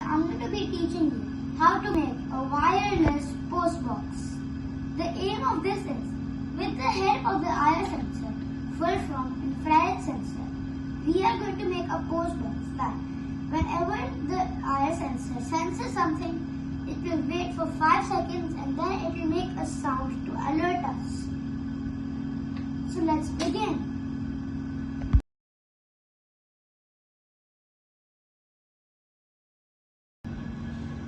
I'm going to be teaching you how to make a wireless postbox. The aim of this is, with the help of the IR sensor, full from infrared sensor, we are going to make a postbox that whenever the IR sensor senses something, it will wait for 5 seconds and then it will make a sound to alert us. So let's begin.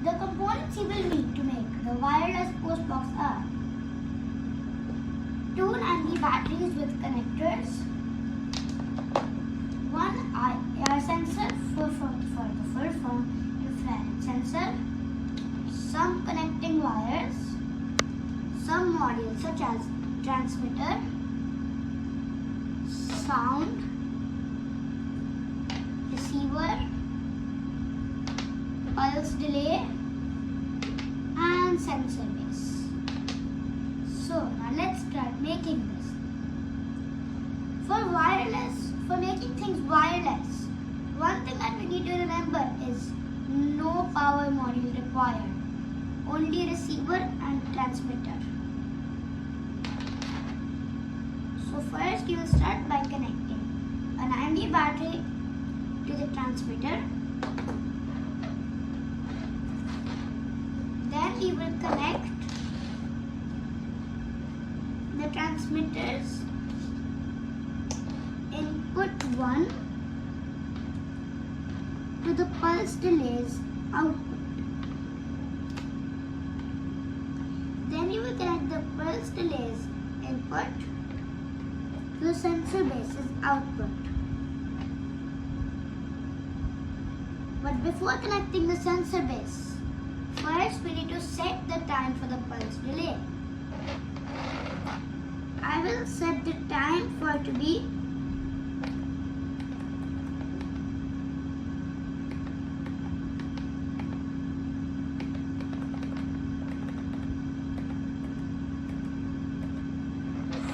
The components you will need to make the wireless postbox are 2 90 batteries with connectors, 1 IR sensor for the full form infrared sensor, some connecting wires, some modules such as transmitter, sound, receiver, pulse delay and sensor base. So now let's start making this. For making things wireless, one thing that we need to remember is no power module required, only receiver and transmitter. So first you will start by connecting a 90 battery to the transmitter. Then we will connect the transmitter's input 1 to the pulse delay's output. Then you will connect the pulse delay's input to the sensor base's output. But before connecting the sensor base, first we need to set the time for the pulse delay. I will set the time for it to be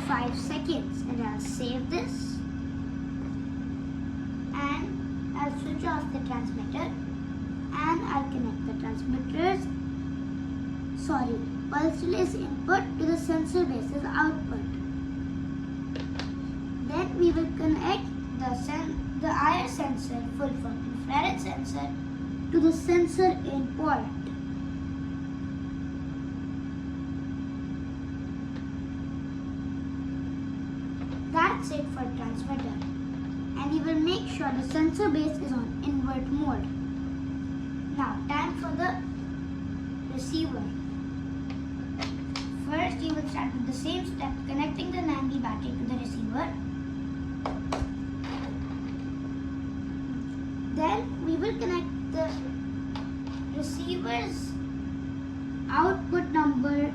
5 seconds, and I'll save this and I'll switch off the transmitter and I'll connect the transmitter's pulse delay's input to the sensor base's output. Then we will connect the IR sensor full from infrared sensor to the sensor in port. That's it for transmitter, and you will make sure the sensor base is on invert mode. Now time for the receiver. First you will start with the same step, connecting the 90 battery to the receiver. Then we will connect the receiver's output number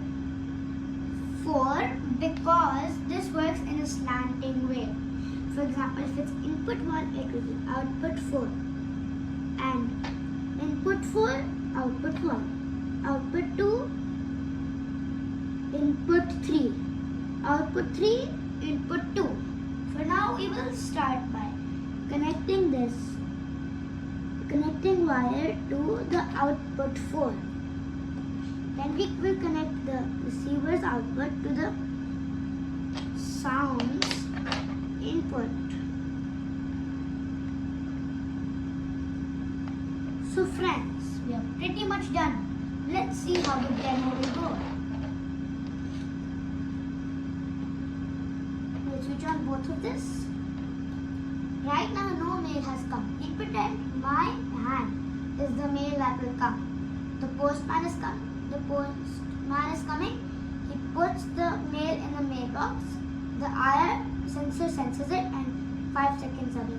4 because this works in a slanting way. For example, if it's input 1, it will be output 4. And input 4, output 1. Output 2, input 3. Output 3, input 2. For now, we will start by connecting wire to the output 4. Then we will connect the receiver's output to the sound's input. So friends, we are pretty much done. Let's see how the demo will go. We'll switch on both of this. Right now no mail has come. We pretend my hand is the mail that will come. The postman is coming. The postman is coming. He puts the mail in the mailbox. The IR sensor senses it and 5 seconds away.